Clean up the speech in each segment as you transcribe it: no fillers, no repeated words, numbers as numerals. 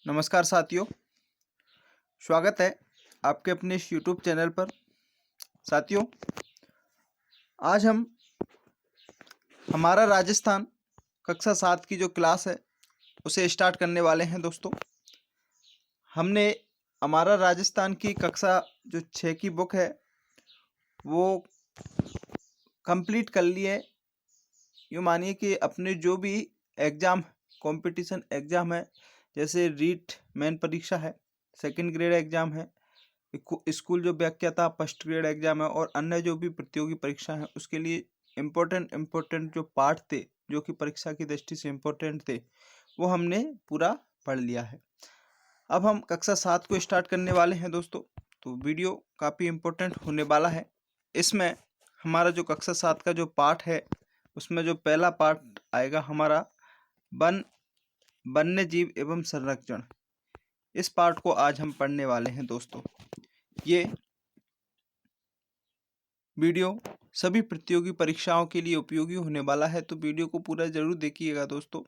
नमस्कार साथियों, स्वागत है आपके अपने इस यूट्यूब चैनल पर। साथियों, आज हम हमारा राजस्थान कक्षा 7 की जो क्लास है उसे स्टार्ट करने वाले हैं। दोस्तों, हमने हमारा राजस्थान की कक्षा जो 6 की बुक है वो कंप्लीट कर ली है। यूँ मानिए कि अपने जो भी एग्ज़ाम कंपटीशन एग्ज़ाम है, जैसे रीट मेन परीक्षा है, सेकंड ग्रेड एग्ज़ाम है, स्कूल जो व्याख्याता फर्स्ट ग्रेड एग्जाम है और अन्य जो भी प्रतियोगी परीक्षा है उसके लिए इम्पोर्टेंट जो पार्ट थे, जो कि परीक्षा की दृष्टि से इम्पोर्टेंट थे, वो हमने पूरा पढ़ लिया है। अब हम कक्षा 7 को स्टार्ट करने वाले हैं। दोस्तों, तो वीडियो काफ़ी इम्पोर्टेंट होने वाला है। इसमें हमारा जो कक्षा 7 का जो पार्ट है उसमें जो पहला पार्ट आएगा हमारा वन्य जीव एवं संरक्षण। इस पार्ट को आज हम पढ़ने वाले हैं। दोस्तों, ये वीडियो सभी प्रतियोगी परीक्षाओं के लिए उपयोगी होने वाला है, तो वीडियो को पूरा ज़रूर देखिएगा दोस्तों।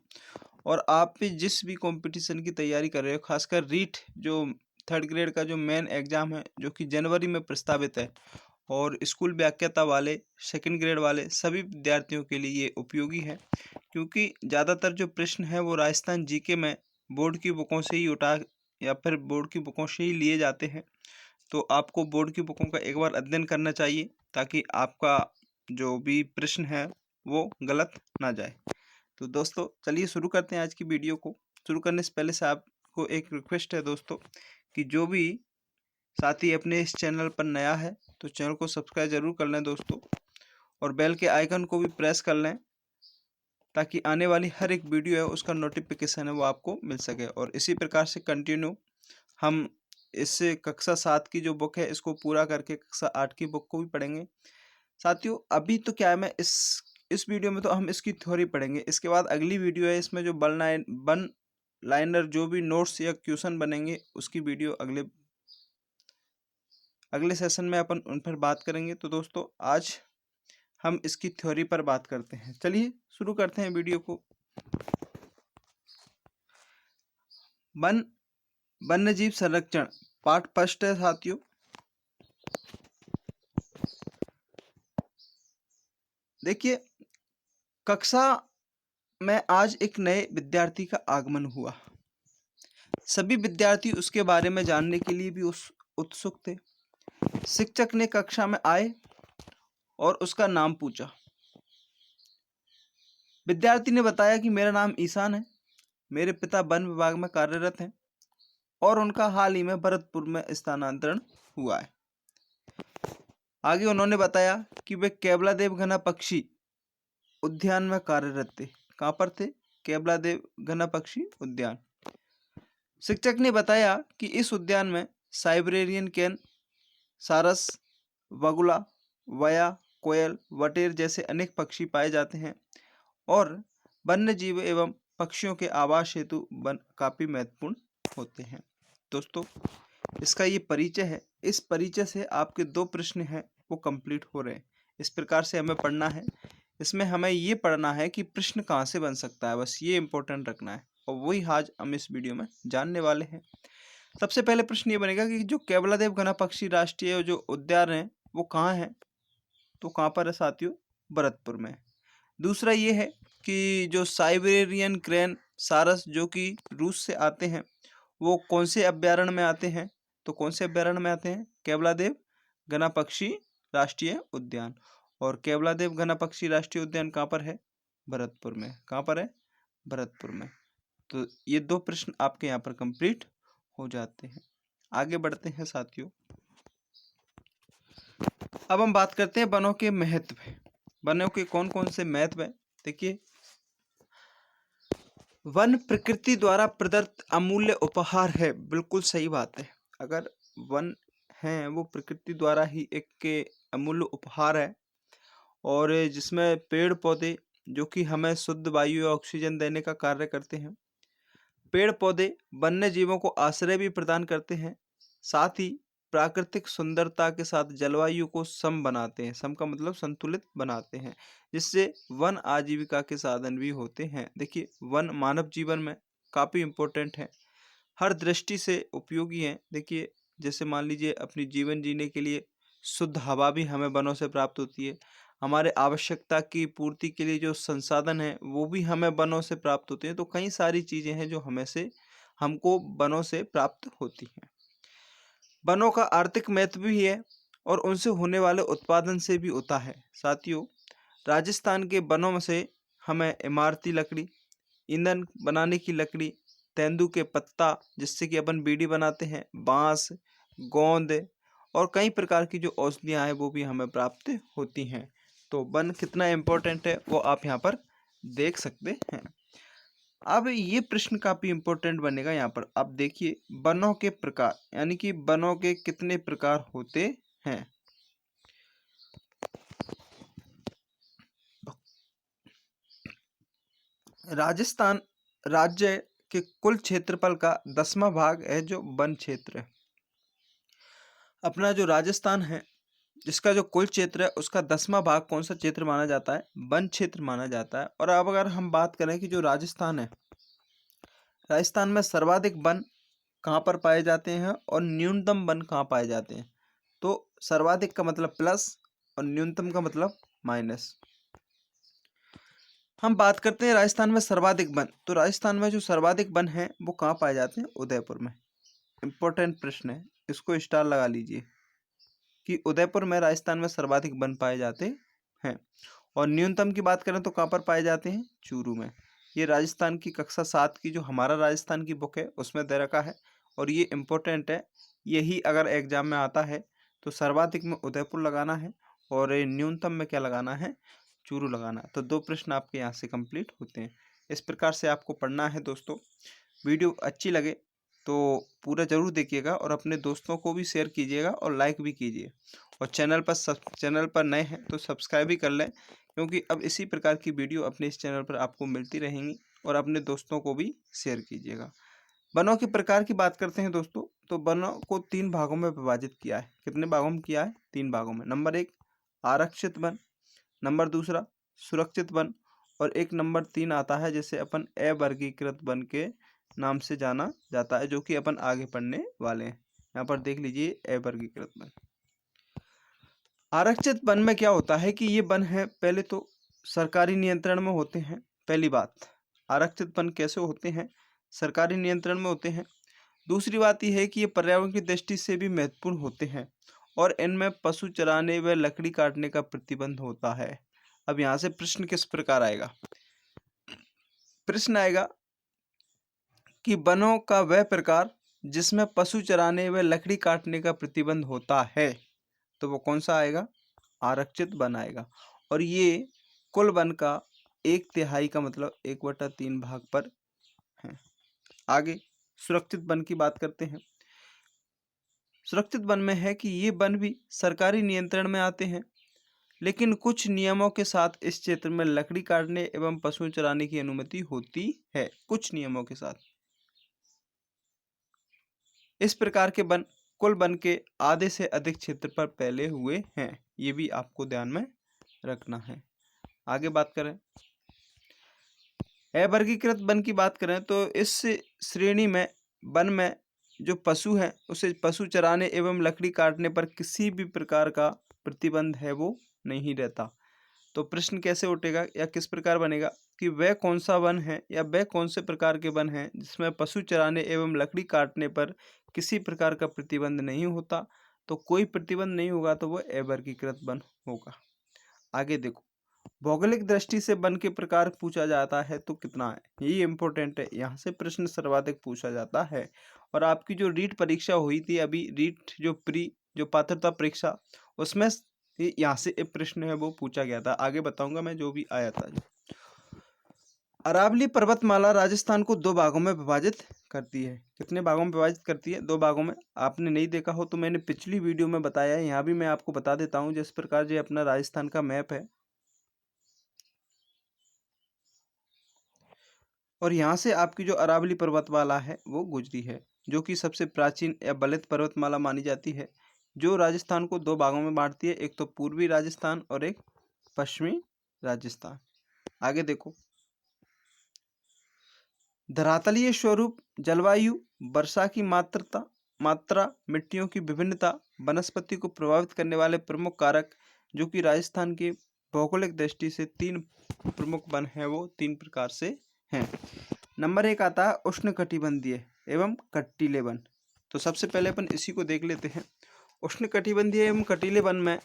और आप भी जिस भी कंपटीशन की तैयारी कर रहे हो, खासकर रीट जो थर्ड ग्रेड का जो मेन एग्ज़ाम है जो कि जनवरी में प्रस्तावित है, और स्कूल व्याख्याता वाले सेकंड ग्रेड वाले सभी विद्यार्थियों के लिए ये उपयोगी है, क्योंकि ज़्यादातर जो प्रश्न है वो राजस्थान जीके में बोर्ड की बुकों से ही उठा या फिर बोर्ड की बुकों से ही लिए जाते हैं। तो आपको बोर्ड की बुकों का एक बार अध्ययन करना चाहिए ताकि आपका जो भी प्रश्न है वो गलत ना जाए। तो दोस्तों, चलिए शुरू करते हैं आज की वीडियो को। शुरू करने से पहले से आपको एक रिक्वेस्ट है दोस्तों, कि जो भी साथी अपने इस चैनल पर नया है तो चैनल को सब्सक्राइब जरूर कर लें दोस्तों, और बेल के आइकन को भी प्रेस कर लें ताकि आने वाली हर एक वीडियो है उसका नोटिफिकेशन है वो आपको मिल सके। और इसी प्रकार से कंटिन्यू हम इससे कक्षा 7 की जो बुक है इसको पूरा करके कक्षा 8 की बुक को भी पढ़ेंगे। साथियों, अभी तो क्या है, मैं इस वीडियो में तो हम इसकी थ्योरी पढ़ेंगे। इसके बाद अगली वीडियो है, इसमें जो वन लाइनर जो भी नोट्स या क्वेश्चन बनेंगे उसकी वीडियो अगले सेशन में अपन उन पर बात करेंगे। तो दोस्तों, आज हम इसकी थ्योरी पर बात करते हैं। चलिए शुरू करते हैं वीडियो को। वन्य जीव संरक्षण पार्ट फर्स्ट है साथियों। देखिए, कक्षा में आज एक नए विद्यार्थी का आगमन हुआ। सभी विद्यार्थी उसके बारे में जानने के लिए भी उत्सुक थे। शिक्षक ने कक्षा में आए और उसका नाम पूछा। विद्यार्थी ने बताया कि मेरा नाम ईशान है, मेरे पिता वन विभाग में कार्यरत हैं और उनका हाल ही में भरतपुर में स्थानांतरण हुआ है। आगे उन्होंने बताया कि वे केवलादेव घना पक्षी उद्यान में कार्यरत थे। कहाँ पर थे? केवलादेव घना पक्षी उद्यान। शिक्षक ने बताया कि इस उद्यान में साइबेरियन कैन, सारस, बगुला, वया, कोयल, वटेर जैसे अनेक पक्षी पाए जाते हैं और वन्य जीव एवं पक्षियों के आवास हेतु वन काफी महत्वपूर्ण होते हैं। दोस्तों, इसका ये परिचय है। इस परिचय से आपके 2 प्रश्न हैं वो कंप्लीट हो रहे हैं। इस प्रकार से हमें पढ़ना है। इसमें हमें ये पढ़ना है कि प्रश्न कहाँ से बन सकता है, बस ये इम्पोर्टेंट रखना है, और वही आज हम इस वीडियो में जानने वाले हैं। सबसे पहले प्रश्न ये बनेगा कि जो केवलादेव घना पक्षी राष्ट्रीय जो उद्यान है वो कहाँ है? तो कहाँ पर है साथियों? भरतपुर में। दूसरा ये है कि जो साइबेरियन क्रेन, सारस जो कि रूस से आते हैं, वो कौन से अभ्यारण्य में आते हैं? तो कौन से अभ्यारण्य में आते हैं? केवलादेव घना पक्षी राष्ट्रीय उद्यान। और केवलादेव घना पक्षी राष्ट्रीय उद्यान कहाँ पर है? भरतपुर में। कहाँ पर है? भरतपुर में। तो ये 2 प्रश्न आपके यहाँ पर कंप्लीट हो जाते हैं। आगे बढ़ते हैं साथियों। अब हम बात करते हैं वनों के महत्व। वनों के कौन कौन से महत्व हैं? देखिए, वन प्रकृति द्वारा प्रदत्त अमूल्य उपहार है। बिल्कुल सही बात है। अगर वन हैं वो प्रकृति द्वारा ही एक के अमूल्य उपहार है, और जिसमें पेड़ पौधे जो कि हमें शुद्ध वायु या ऑक्सीजन देने का कार्य करते हैं। पेड़ पौधे वन्य जीवों को आश्रय भी प्रदान करते हैं, साथ ही प्राकृतिक सुंदरता के साथ जलवायु को सम बनाते हैं। सम का मतलब संतुलित बनाते हैं, जिससे वन आजीविका के साधन भी होते हैं। देखिए, वन मानव जीवन में काफ़ी इम्पोर्टेंट है। हर दृष्टि से उपयोगी हैं। देखिए, जैसे मान लीजिए अपनी जीवन जीने के लिए शुद्ध हवा भी हमें वनों से प्राप्त होती है। हमारे आवश्यकता की पूर्ति के लिए जो संसाधन हैं वो भी हमें वनों से प्राप्त होते हैं। तो कई सारी चीज़ें हैं जो हमको वनों से प्राप्त होती हैं। वनों का आर्थिक महत्व भी है और उनसे होने वाले उत्पादन से भी होता है। साथियों, राजस्थान के वनों में से हमें इमारती लकड़ी, ईंधन बनाने की लकड़ी, तेंदू के पत्ता जिससे कि अपन बीड़ी बनाते हैं, बांस, गोंद और कई प्रकार की जो औषधियाँ हैं वो भी हमें प्राप्त होती हैं। तो वन कितना इम्पोर्टेंट है वो आप यहाँ पर देख सकते हैं। अब ये प्रश्न काफी इम्पोर्टेंट बनेगा यहाँ पर। अब देखिए, वनों के प्रकार यानी कि वनों के कितने प्रकार होते हैं। राजस्थान राज्य के कुल क्षेत्रफल का 10वां भाग है जो वन क्षेत्र है। अपना जो राजस्थान है जिसका जो कुल क्षेत्र है उसका 10वां भाग कौन सा क्षेत्र माना जाता है? वन क्षेत्र माना जाता है। और अब अगर हम बात करें कि जो राजस्थान है, राजस्थान में सर्वाधिक वन कहाँ पर पाए जाते हैं और न्यूनतम वन कहाँ पाए जाते हैं? तो सर्वाधिक का मतलब प्लस और न्यूनतम का मतलब माइनस। हम बात करते हैं राजस्थान में सर्वाधिक वन। तो राजस्थान में जो सर्वाधिक वन है वो कहाँ पाए जाते हैं? उदयपुर में। इंपॉर्टेंट प्रश्न है, इसको स्टार लगा लीजिए कि उदयपुर में राजस्थान में सर्वाधिक वन पाए जाते हैं। और न्यूनतम की बात करें तो कहाँ पर पाए जाते हैं? चूरू में। ये राजस्थान की कक्षा 7 की जो हमारा राजस्थान की बुक है उसमें दे रखा है और ये इम्पोर्टेंट है। यही अगर एग्जाम में आता है तो सर्वाधिक में उदयपुर लगाना है और न्यूनतम में क्या लगाना है? चूरू लगाना। तो 2 प्रश्न आपके यहाँ से कंप्लीट होते हैं। इस प्रकार से आपको पढ़ना है दोस्तों। वीडियो अच्छी लगे तो पूरा ज़रूर देखिएगा और अपने दोस्तों को भी शेयर कीजिएगा और लाइक भी कीजिए। और चैनल पर नए हैं तो सब्सक्राइब भी कर लें, क्योंकि अब इसी प्रकार की वीडियो अपने इस चैनल पर आपको मिलती रहेंगी। और अपने दोस्तों को भी शेयर कीजिएगा। वनों के प्रकार की बात करते हैं दोस्तों। तो वनों को 3 भागों में विभाजित किया है। कितने भागों में किया है? 3 भागों में। नंबर 1 आरक्षित वन, नंबर 2 सुरक्षित वन और एक नंबर 3 आता है जिसे अपन अवर्गीकृत वन के नाम से जाना जाता है, जो कि अपन आगे पढ़ने वाले हैं। यहाँ पर देख लीजिए अवर्गीकृत वन। आरक्षित वन में क्या होता है कि ये वन है पहले तो सरकारी नियंत्रण में होते हैं। पहली बात, आरक्षित वन कैसे होते हैं? सरकारी नियंत्रण में होते हैं। दूसरी बात यह है कि ये पर्यावरण की दृष्टि से भी महत्वपूर्ण होते हैं और इनमें पशु चराने व लकड़ी काटने का प्रतिबंध होता है। अब यहाँ से प्रश्न किस प्रकार आएगा? प्रश्न आएगा कि वनों का वह प्रकार जिसमें पशु चराने व लकड़ी काटने का प्रतिबंध होता है, तो वो कौन सा आएगा? आरक्षित वन आएगा। और ये कुल वन का 1/3 का मतलब 1/3 भाग पर है। आगे सुरक्षित वन की बात करते हैं। सुरक्षित वन में है कि ये वन भी सरकारी नियंत्रण में आते हैं, लेकिन कुछ नियमों के साथ इस क्षेत्र में लकड़ी काटने एवं पशु चराने की अनुमति होती है। कुछ नियमों के साथ। इस प्रकार के वन कुल वन के आधे से अधिक क्षेत्र पर फैले हुए हैं। ये भी आपको ध्यान में रखना है। आगे बात करें अवर्गीकृत वन की बात करें तो इस श्रेणी में वन में जो पशु हैं उसे पशु चराने एवं लकड़ी काटने पर किसी भी प्रकार का प्रतिबंध है वो नहीं रहता। तो प्रश्न कैसे उठेगा या किस प्रकार बनेगा कि वह कौन सा वन है या वह कौन से प्रकार के वन हैं जिसमें पशु चराने एवं लकड़ी काटने पर किसी प्रकार का प्रतिबंध नहीं होता। तो कोई प्रतिबंध नहीं होगा तो वह अवर्गीकृत वन होगा। आगे देखो, भौगोलिक दृष्टि से वन के प्रकार पूछा जाता है तो कितना है? ये इंपॉर्टेंट है, यहाँ से प्रश्न सर्वाधिक पूछा जाता है। और आपकी जो रीट परीक्षा हुई थी अभी, रीट जो पात्रता परीक्षा, उसमें यहाँ से एक प्रश्न है वो पूछा गया था। आगे बताऊंगा मैं जो भी आया था। अरावली पर्वतमाला राजस्थान को 2 भागों में विभाजित करती है। कितने भागों में विभाजित करती है? 2 भागों में। आपने नहीं देखा हो तो मैंने पिछली वीडियो में बताया है, यहाँ भी मैं आपको बता देता हूँ। जिस प्रकार ये अपना राजस्थान का मैप है और यहाँ से आपकी जो अरावली पर्वतमाला है वो गुजरी है, जो कि सबसे प्राचीन या बलित पर्वतमाला मानी जाती है, जो राजस्थान को 2 भागों में बांटती है। एक तो पूर्वी राजस्थान और एक पश्चिमी राजस्थान। आगे देखो, धरातलीय स्वरूप, जलवायु वर्षा की मात्रा, मिट्टियों की विभिन्नता, वनस्पति को प्रभावित करने वाले प्रमुख कारक, जो कि राजस्थान के भौगोलिक दृष्टि से 3 प्रमुख वन हैं, वो 3 प्रकार से हैं। नंबर 1 आता है उष्णकटिबंधीय एवं कटीले वन। तो सबसे पहले अपन इसी को देख लेते हैं। उष्णकटिबंधीय एवं कटीले वन में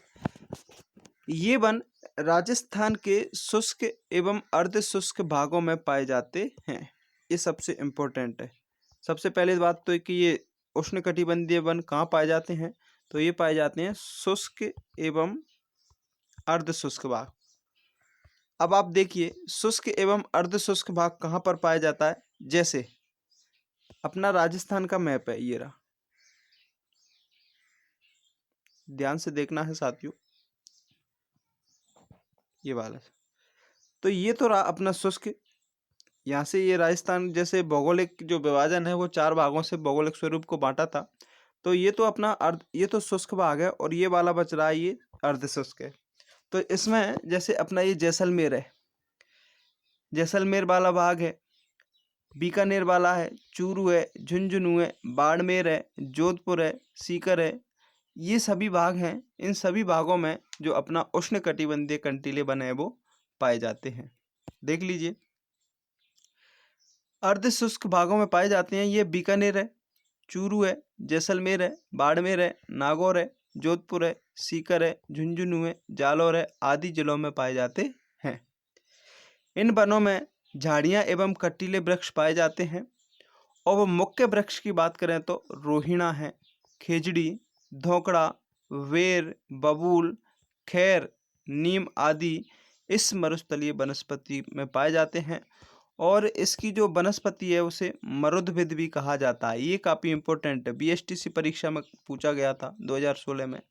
ये वन राजस्थान के शुष्क एवं अर्ध शुष्क भागों में पाए जाते हैं। ये सबसे इम्पोर्टेंट है। सबसे पहले बात तो है कि ये उष्णकटिबंधीय वन कहाँ पाए जाते हैं, तो ये पाए जाते हैं शुष्क एवं अर्ध शुष्क भाग। अब आप देखिए शुष्क एवं अर्ध शुष्क भाग कहाँ पर पाया जाता है। जैसे अपना राजस्थान का मैप है, ये रहा, ध्यान से देखना है साथियों, ये वाला। तो ये तो रहा अपना शुष्क, यहाँ से ये राजस्थान जैसे भौगोलिक जो विभाजन है वो 4 भागों से भौगोलिक स्वरूप को बांटा था। तो ये तो अपना ये तो शुष्क भाग है और ये वाला बच रहा है, ये अर्ध शुष्क है। तो इसमें जैसे अपना ये जैसलमेर है, जैसलमेर वाला भाग है, बीकानेर वाला है, चूरू है, झुंझुनू है, बाड़मेर है, जोधपुर है, सीकर है, ये सभी भाग हैं। इन सभी भागों में जो अपना उष्णकटिबंधीय कंटीले वन है वो पाए जाते हैं। देख लीजिए, अर्ध शुष्क भागों में पाए जाते हैं ये बीकानेर है, चूरू है, जैसलमेर है, बाड़मेर है, नागौर है, जोधपुर है, सीकर है, झुंझुनू है, जालौर है आदि जिलों में पाए जाते हैं। इन वनों में झाड़ियाँ एवं कटीले वृक्ष पाए जाते हैं। और वो मुख्य वृक्ष की बात करें तो रोहिणा है, खेजड़ी, धोकड़ा, वेर, बबूल, खैर, नीम आदि इस मरुस्थलीय वनस्पति में पाए जाते हैं। और इसकी जो वनस्पति है उसे मरुद्भिद भी कहा जाता है। ये काफ़ी इम्पोर्टेंट है, बीएसटीसी परीक्षा में पूछा गया था 2016 में।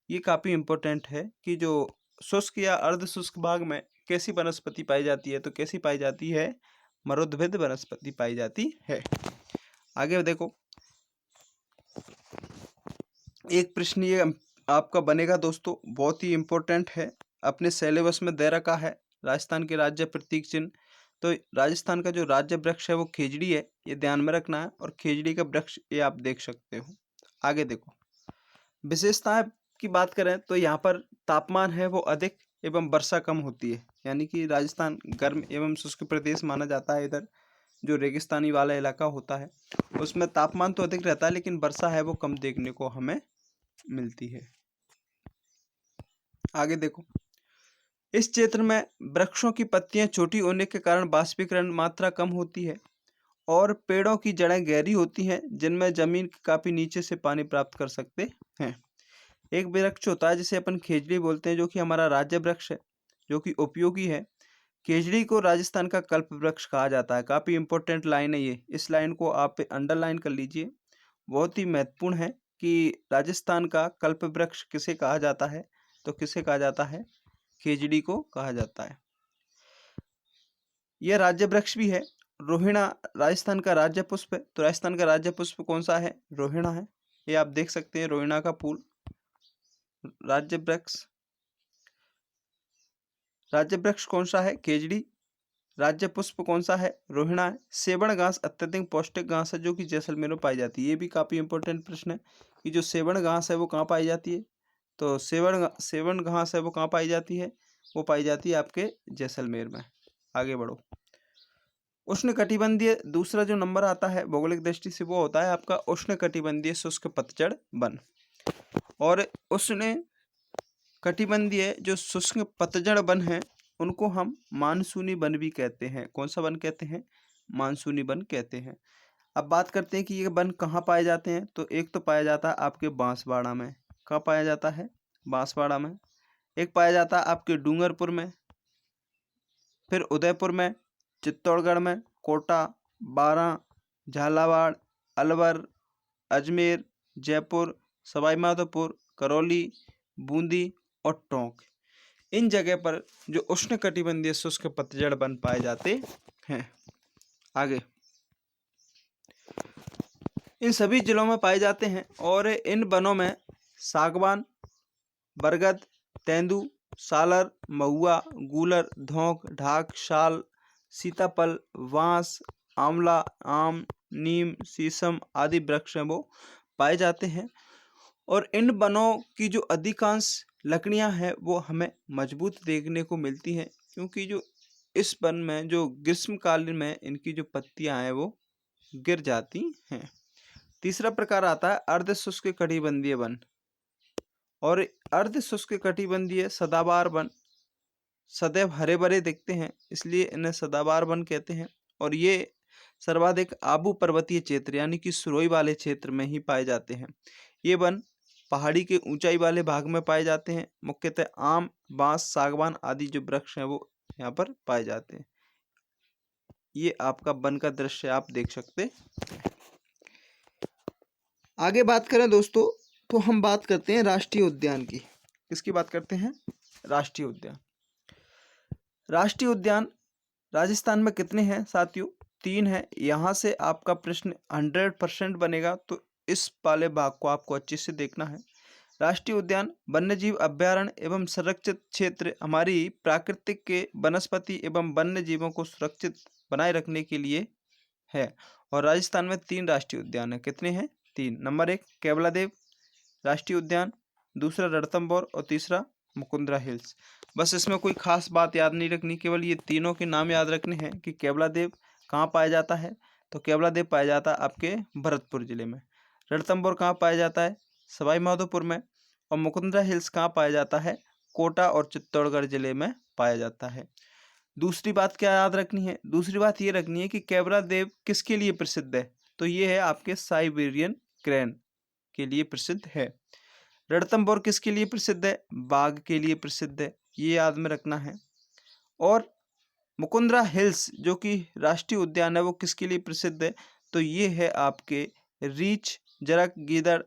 ये काफ़ी इम्पोर्टेंट है कि जो शुष्क या अर्ध शुष्क भाग में कैसी वनस्पति पाई जाती है, तो कैसी पाई जाती है, मरुद्भिद वनस्पति पाई जाती है। आगे देखो, एक प्रश्न ये आपका बनेगा दोस्तों, बहुत ही इम्पोर्टेंट है, अपने सिलेबस में दे रखा है, राजस्थान के राज्य प्रतीक चिन्ह। तो राजस्थान का जो राज्य वृक्ष है वो खेजड़ी है, ये ध्यान में रखना है। और खेजड़ी का वृक्ष ये आप देख सकते हो। आगे देखो, विशेषताएं की बात करें तो यहाँ पर तापमान है वो अधिक एवं वर्षा कम होती है, यानी कि राजस्थान गर्म एवं शुष्क प्रदेश माना जाता है। इधर जो रेगिस्तानी वाला इलाका होता है उसमें तापमान तो अधिक रहता है, लेकिन वर्षा है वो कम देखने को हमें मिलती है। आगे देखो, इस क्षेत्र में वृक्षों की पत्तियां छोटी होने के कारण बाष्पीकरण मात्रा कम होती है और पेड़ों की जड़ें गहरी होती हैं, जिनमें जमीन के काफी नीचे से पानी प्राप्त कर सकते हैं। एक वृक्ष होता है जिसे अपन खेजड़ी बोलते हैं, जो कि हमारा राज्य वृक्ष है, जो कि उपयोगी है। खेजड़ी को राजस्थान का कल्प वृक्ष कहा जाता है। काफी इंपॉर्टेंट लाइन है ये, इस लाइन को आप अंडरलाइन कर लीजिए, बहुत ही महत्वपूर्ण है कि राजस्थान का कल्प वृक्ष किसे कहा जाता है, तो किसे कहा जाता है, खेजड़ी को कहा जाता है। यह राज्य वृक्ष भी है। रोहिणा राजस्थान का राज्य पुष्प है, तो राजस्थान का राज्य पुष्प कौन सा है, रोहिणा है। ये आप देख सकते हैं, रोहिणा का फूल। राज्य वृक्ष कौन सा है, खेजड़ी। राज्य पुष्प कौन सा है, रोहिणा है। सेवण घास अत्यधिक पौष्टिक घास है, जो कि जैसलमेर में पाई जाती है। ये भी काफी इंपॉर्टेंट प्रश्न है कि जो सेवण घास है वो कहाँ पाई जाती है, तो सेवण घास है वो कहाँ पाई जाती है, वो पाई जाती है आपके जैसलमेर में। आगे बढ़ो, उष्णकटिबंधीय दूसरा जो नंबर आता है भौगोलिक दृष्टि से, वो होता है आपका उष्णकटिबंधीय शुष्क पतझड़ वन। और उष्णकटिबंधीय जो शुष्क पतझड़ वन है उनको हम मानसूनी वन भी कहते हैं। कौन सा वन कहते हैं, मानसूनी वन कहते हैं। अब बात करते हैं कि ये वन कहाँ पाए जाते हैं, तो एक तो पाया जाता है आपके बांसवाड़ा में। कहाँ पाया जाता है, बांसवाड़ा में। एक पाया जाता है आपके डूंगरपुर में, फिर उदयपुर में, चित्तौड़गढ़ में, कोटा, बारां, झालावाड़, अलवर, अजमेर, जयपुर, सवाईमाधोपुर, करौली, बूंदी और टोंक। इन जगह पर जो उष्णकटिबंधीय शुष्क पतझड़ वन पाए जाते हैं। आगे, इन सभी जिलों में पाए जाते हैं और इन वनों में सागवान, बरगद, तेंदू, सालर, महुआ, गूलर, धौंक, ढाक, शाल, सीताफल, बांस, आंवला, आम, नीम, शीशम आदि वृक्ष हैं वो पाए जाते हैं। और इन वनों की जो अधिकांश लकड़ियां हैं वो हमें मजबूत देखने को मिलती हैं, क्योंकि जो इस वन में जो ग्रीष्मकालीन में इनकी जो पत्तियां हैं वो गिर जाती हैं। तीसरा प्रकार आता है अर्ध शुष्क कटिबंधीय वन। और अर्ध शुष्क कटिबंधीय सदाबहार वन सदैव हरे भरे दिखते हैं, इसलिए इन्हें सदाबहार वन कहते हैं। और ये सर्वाधिक आबू पर्वतीय क्षेत्र यानी कि सुरोई वाले क्षेत्र में ही पाए जाते हैं। ये वन पहाड़ी के ऊंचाई वाले भाग में पाए जाते हैं। मुख्यतः आम, बांस, सागवान आदि जो वृक्ष हैं वो यहाँ पर पाए जाते हैं। ये आपका वन का दृश्य आप देख सकते हैं। आगे बात करें दोस्तों, तो हम बात करते हैं राष्ट्रीय उद्यान की। किसकी बात करते हैं? राष्ट्रीय उद्यान। राष्ट्रीय उद्यान राजस्थान में कितने हैं साथियों? 3 हैं। यहाँ से आपका प्रश्न 100% बनेगा, तो इस वाले भाग को आपको अच्छे से देखना है। राष्ट्रीय उद्यान वन्यजीव अभ्यारण्य एवं संरक्षित क्षेत्र हमारी प्राकृतिक के वनस्पति एवं वन्य जीवों को सुरक्षित बनाए रखने के लिए है। और राजस्थान में 3 राष्ट्रीय उद्यान है। कितने हैं? 3। नंबर 1 केवलादेव राष्ट्रीय उद्यान, दूसरा रणथंभौर और तीसरा मुकुंदरा हिल्स। बस इसमें कोई खास बात याद नहीं रखनी, केवल ये तीनों के नाम याद रखने हैं कि केवलादेव कहाँ पाया जाता है। तो केवलादेव पाया जाता है आपके भरतपुर जिले में। रणथंभौर कहाँ पाया जाता है? सवाई माधोपुर में। और मुकुंदरा हिल्स कहाँ पाया जाता है? कोटा और चित्तौड़गढ़ जिले में पाया जाता है। दूसरी बात क्या याद रखनी है? दूसरी बात ये रखनी है कि केवलादेव किसके लिए प्रसिद्ध है? तो ये है आपके साइबेरियन क्रेन के लिए प्रसिद्ध है। रणथंभौर किसके लिए प्रसिद्ध है? बाघ के लिए प्रसिद्ध है, ये याद में रखना है। और मुकुंदरा हिल्स जो कि राष्ट्रीय उद्यान है वो किसके लिए प्रसिद्ध है? तो ये है आपके रीछ, जरक, गीदड़,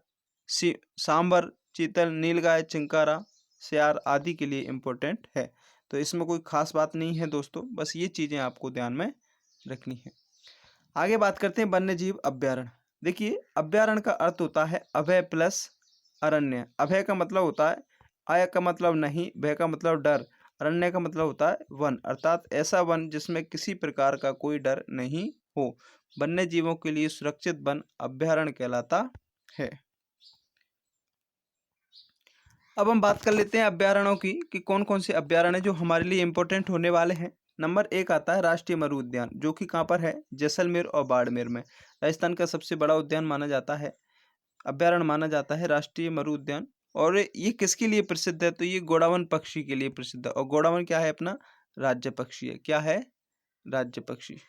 सांबर, चीतल, नीलगाय, चिंकारा, सियार आदि के लिए इम्पोर्टेंट है। तो इसमें कोई खास बात नहीं है दोस्तों, बस ये चीज़ें आपको ध्यान में रखनी है। आगे बात करते हैं वन्य जीव अभ्यारण्य। देखिए, अभ्यारण्य का अर्थ होता है अभय प्लस अरण्य। अभय का मतलब होता है, अय का मतलब नहीं, भय का मतलब डर, अरण्य का मतलब होता है वन, अर्थात ऐसा वन जिसमें किसी प्रकार का कोई डर नहीं हो। वन्य जीवों के लिए सुरक्षित वन अभ्यारण्य कहलाता है। अब हम बात कर लेते हैं अभ्यारण्यों की कि कौन कौन से अभ्यारण्य जो हमारे लिए इंपॉर्टेंट होने वाले हैं। नंबर 1 आता है राष्ट्रीय मरु उद्यान, जो कि कहाँ पर है? जैसलमेर और बाड़मेर में। राजस्थान का सबसे बड़ा उद्यान माना जाता है, अभ्यारण्य माना जाता है राष्ट्रीय मरु उद्यान। और ये किसके लिए प्रसिद्ध है? तो ये गोडावन पक्षी के लिए प्रसिद्ध है। और गोडावन क्या है? अपना राज्य पक्षी है। क्या है? राज्य पक्षी।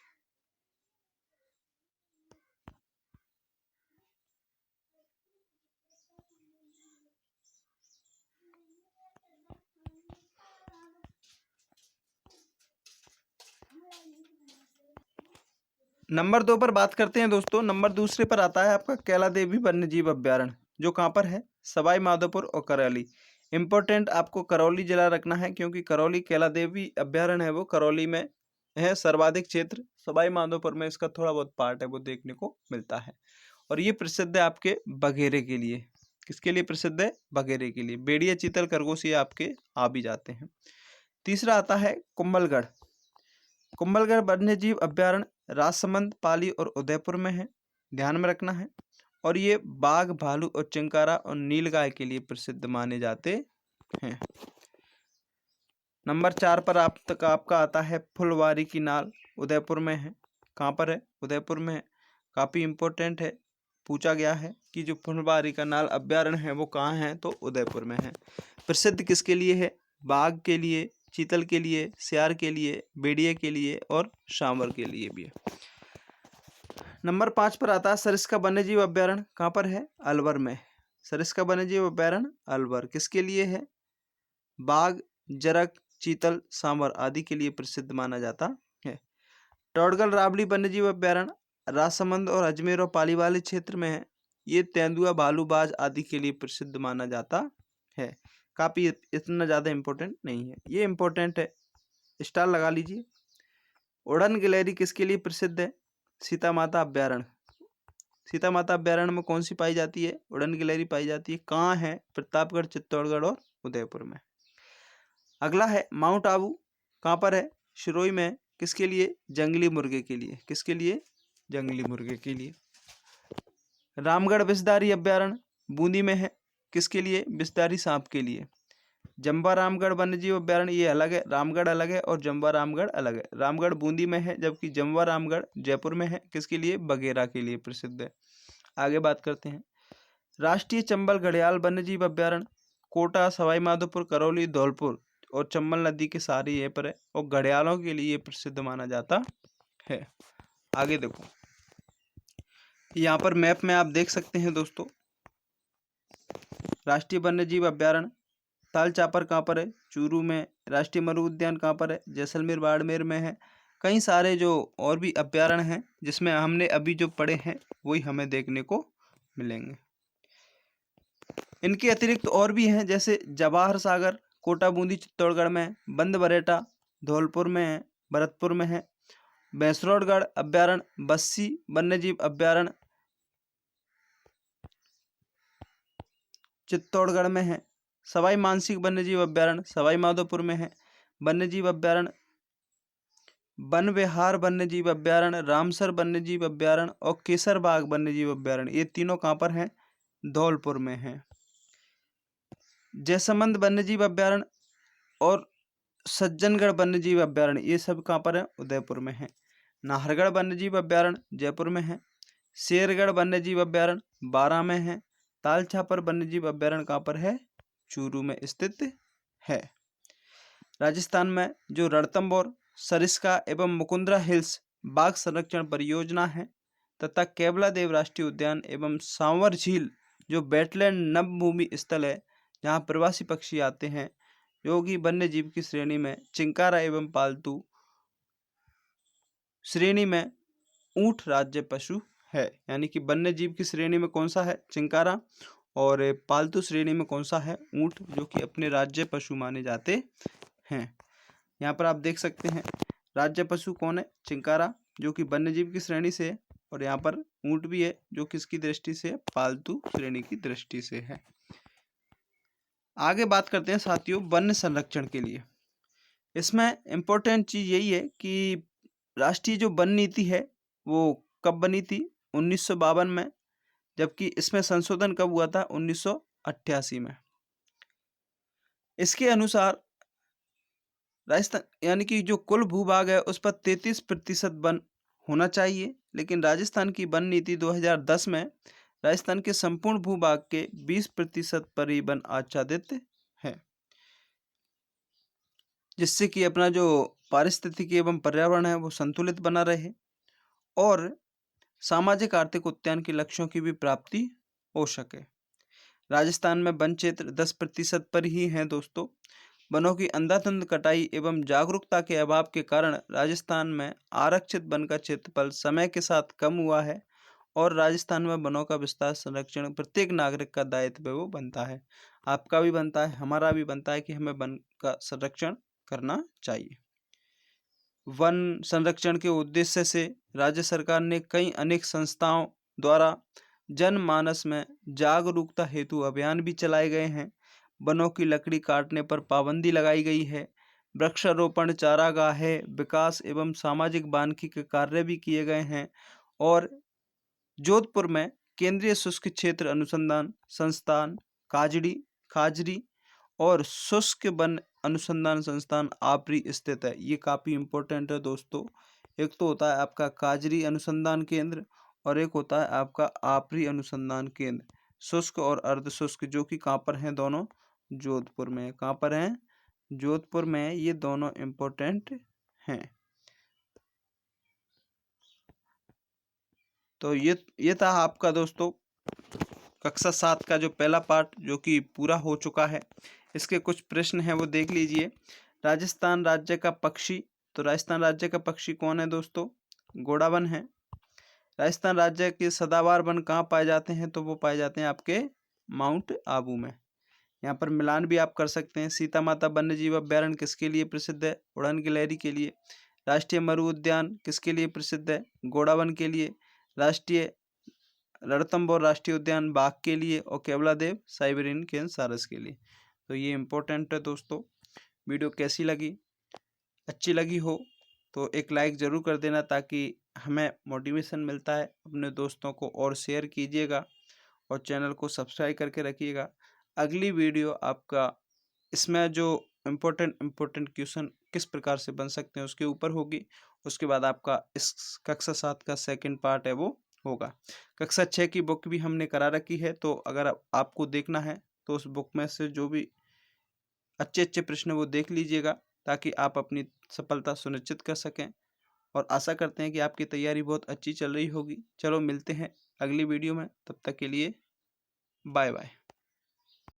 नंबर 2 पर बात करते हैं दोस्तों। नंबर दूसरे पर आता है आपका कैलादेवी वन्यजीव अभ्यारण्य, जो कहाँ पर है? सवाई माधोपुर और करौली। इंपॉर्टेंट आपको करौली जिला रखना है, क्योंकि करौली कैलादेवी अभ्यारण्य है वो करौली में है सर्वाधिक क्षेत्र। सवाई माधोपुर में इसका थोड़ा बहुत पार्ट है वो देखने को मिलता है। और ये प्रसिद्ध है आपके बघेरे के लिए। किसके लिए प्रसिद्ध है? बघेरे के लिए। बेड़िया, चीतल, खरगोश ये आपके आ भी जाते हैं। तीसरा आता है कुंभलगढ़। कुंभलगढ़ वन्यजीव अभ्यारण्य राजसमंद, पाली और उदयपुर में है, ध्यान में रखना है। और ये बाघ, भालू और चिंकारा और नीलगाय के लिए प्रसिद्ध माने जाते हैं। नंबर 4 पर आपका आता है फुलवारी की नाल, उदयपुर में है। कहाँ पर है? उदयपुर में है। काफ़ी इम्पोर्टेंट है, पूछा गया है कि जो फुलवारी का नाल अभ्यारण्य है वो कहाँ है? तो उदयपुर में है। प्रसिद्ध किसके लिए है? बाघ के लिए, चीतल के लिए, सियार के लिए, भेड़िए के लिए और सांवर के लिए भी है। नंबर 5 पर आता है सरिस्का वन्यजीव अभ्यारण्य। कहाँ पर है? अलवर में। सरिस्का वन्यजीव अभ्यारण्य अलवर किसके लिए है? बाघ, जरक, चीतल, सांवर आदि के लिए प्रसिद्ध माना जाता है। टोडगल राबड़ी वन्यजीव अभ्यारण्य राजसमंद और अजमेर और पाली वाले क्षेत्र में है। ये तेंदुआ, भालू, बाज आदि के लिए प्रसिद्ध माना जाता है। काफ़ी इतना ज़्यादा इम्पोर्टेंट नहीं है, ये इम्पोर्टेंट है, स्टार लगा लीजिए। उड़न गिलहरी किसके लिए प्रसिद्ध है? सीता माता अभ्यारण्य। सीता माता अभ्यारण्य में कौन सी पाई जाती है? उड़न गिलहरी पाई जाती है। कहाँ है? प्रतापगढ़, चित्तौड़गढ़ और उदयपुर में। अगला है माउंट आबू। कहाँ पर है? सिरोही में। किसके लिए? जंगली मुर्गे के लिए। किसके लिए? जंगली मुर्गे के लिए। रामगढ़ विषधारी अभ्यारण्य बूंदी में है, किसके लिए? विषधारी सांप के लिए। जम्वा रामगढ़ वन्यजीव अभ्यारण्य ये अलग है, रामगढ़ अलग है और जम्वा रामगढ़ अलग है। रामगढ़ बूंदी में है जबकि जम्वा रामगढ़ जयपुर में है, किसके लिए? बघेरा के लिए प्रसिद्ध है। आगे बात करते हैं। राष्ट्रीय चंबल घड़ियाल वन्यजीव अभ्यारण्य कोटा, सवाई माधोपुर, करौली, धौलपुर और चंबल नदी के सारे ये पर है और घड़ियालों के लिए प्रसिद्ध माना जाता है। आगे देखो, यहाँ पर मैप में आप देख सकते हैं दोस्तों, राष्ट्रीय वन्यजीव अभ्यारण्य ताल चापर कहाँ पर है? चूरू में। राष्ट्रीय मरु उद्यान कहाँ पर है? जैसलमेर बाड़मेर में है। कई सारे जो और भी अभ्यारण्य हैं जिसमें हमने अभी जो पढ़े हैं वही हमें देखने को मिलेंगे। इनके अतिरिक्त और भी हैं, जैसे जवाहर सागर कोटा बूंदी चित्तौड़गढ़ में है, बंद बरेटा धौलपुर में है, भरतपुर में है, भैंसरोडगढ़ अभ्यारण्य बस्सी वन्यजीव अभ्यारण्य चित्तौड़गढ़ में है, सवाई मानसिंह वन्यजीव अभ्यारण्य सवाई माधोपुर में है, वन्यजीव अभ्यारण्य वन विहार वन्यजीव अभ्यारण्य रामसर वन्यजीव अभ्यारण्य और केसरबाग वन्यजीव अभ्यारण्य ये तीनों कहाँ पर हैं? धौलपुर में हैं। जैसमंद वन्यजीव अभ्यारण्य और सज्जनगढ़ वन्यजीव अभ्यारण्य ये सब कहाँ पर है? उदयपुर में है। नाहरगढ़ वन्यजीव अभ्यारण्य जयपुर में है। शेरगढ़ वन्यजीव अभ्यारण्य बारां में है। ताल छापर वन्यजीव अभ्यारण्य कहाँ पर है? चूरू में स्थित है। राजस्थान में जो रणथंभौर, सरिस्का एवं मुकुंदरा हिल्स बाघ संरक्षण परियोजना है तथा केवलादेव राष्ट्रीय उद्यान एवं सांवर झील जो वेटलैंड नभभूमि स्थल है जहाँ प्रवासी पक्षी आते हैं, जो कि वन्य जीव की श्रेणी में चिंकारा एवं पालतू श्रेणी में ऊंट राज्य पशु है। यानी कि वन्य जीव की श्रेणी में कौन सा है? चिंकारा, और पालतू श्रेणी में कौन सा है? ऊंट, जो कि अपने राज्य पशु माने जाते हैं। यहाँ पर आप देख सकते हैं राज्य पशु कौन है? चिंकारा, जो कि वन्य जीव की श्रेणी से है, और यहाँ पर ऊंट भी है जो किसकी दृष्टि से? पालतू श्रेणी की दृष्टि से है। आगे बात करते हैं साथियों वन्य संरक्षण के लिए। इसमें इम्पोर्टेंट चीज यही है कि राष्ट्रीय जो वन नीति है वो कब बनी थी? 1952 में, जबकि इसमें संशोधन कब हुआ था? 1988 में। इसके अनुसार राजस्थान यानी कि जो कुल भूभाग है उस पर 33% वन होना चाहिए, लेकिन राजस्थान की वन नीति 2010 में राजस्थान के संपूर्ण भूभाग के 20% पर ही वन आच्छादित है, जिससे कि अपना जो पारिस्थितिकी एवं पर्यावरण है वो संतुलित बना रहे और सामाजिक आर्थिक उन्नयन के लक्ष्यों की भी प्राप्ति हो सके। राजस्थान में वन क्षेत्र 10% पर ही है दोस्तों। वनों की अंधाधुंध कटाई एवं जागरूकता के अभाव के कारण राजस्थान में आरक्षित वन का क्षेत्रफल समय के साथ कम हुआ है और राजस्थान में वनों का विस्तार संरक्षण प्रत्येक नागरिक का दायित्व वो बनता है। आपका भी बनता है, हमारा भी बनता है कि हमें वन का संरक्षण करना चाहिए। वन संरक्षण के उद्देश्य से राज्य सरकार ने कई अनेक संस्थाओं द्वारा जनमानस में जागरूकता हेतु अभियान भी चलाए गए हैं। वनों की लकड़ी काटने पर पाबंदी लगाई गई है। वृक्षारोपण, चारागाह, विकास एवं सामाजिक वानिकी के कार्य भी किए गए हैं और जोधपुर में केंद्रीय शुष्क क्षेत्र अनुसंधान संस्थान खाजरी और शुष्क वन अनुसंधान संस्थान आपरी स्थित है। ये काफ़ी इम्पोर्टेंट है दोस्तों। एक तो होता है आपका काजरी अनुसंधान केंद्र और एक होता है आपका आपरी अनुसंधान केंद्र, शुष्क और अर्धशुष्क, जो कि कहाँ पर हैं? दोनों जोधपुर में। कहाँ पर हैं? जोधपुर में। ये दोनों इम्पोर्टेंट हैं। तो ये था आपका दोस्तों कक्षा 7 का जो पहला पार्ट, जो कि पूरा हो चुका है। इसके कुछ प्रश्न हैं वो देख लीजिए। राजस्थान राज्य का पक्षी, तो राजस्थान राज्य का पक्षी कौन है दोस्तों? घोड़ा वन है। राजस्थान राज्य के सदाबहार वन कहाँ पाए जाते हैं? तो वो पाए जाते हैं आपके माउंट आबू में। यहाँ पर मिलान भी आप कर सकते हैं। सीता माता वन्य जीव अभ्यारण्य किसके लिए प्रसिद्ध है? उड़न गिलहरी के लिए। राष्ट्रीय मरु उद्यान किसके लिए प्रसिद्ध है? घोड़ा वन के लिए। राष्ट्रीय रणथंभौर राष्ट्रीय उद्यान बाघ के लिए और केवलादेव साइबेरियन केन सारस के लिए। तो ये इम्पोर्टेंट है दोस्तों। वीडियो कैसी लगी? अच्छी लगी हो तो एक लाइक ज़रूर कर देना ताकि हमें मोटिवेशन मिलता है। अपने दोस्तों को और शेयर कीजिएगा और चैनल को सब्सक्राइब करके रखिएगा। अगली वीडियो आपका इसमें जो इम्पोर्टेंट क्वेश्चन किस प्रकार से बन सकते हैं उसके ऊपर होगी। उसके बाद आपका इस कक्षा 7 का सेकंड पार्ट है वो होगा। कक्षा 6 की बुक भी हमने करा रखी है, तो अगर आपको देखना है तो उस बुक में से जो भी अच्छे प्रश्न वो देख लीजिएगा, ताकि आप अपनी सफलता सुनिश्चित कर सकें। और आशा करते हैं कि आपकी तैयारी बहुत अच्छी चल रही होगी। चलो मिलते हैं अगली वीडियो में, तब तक के लिए बाय बाय।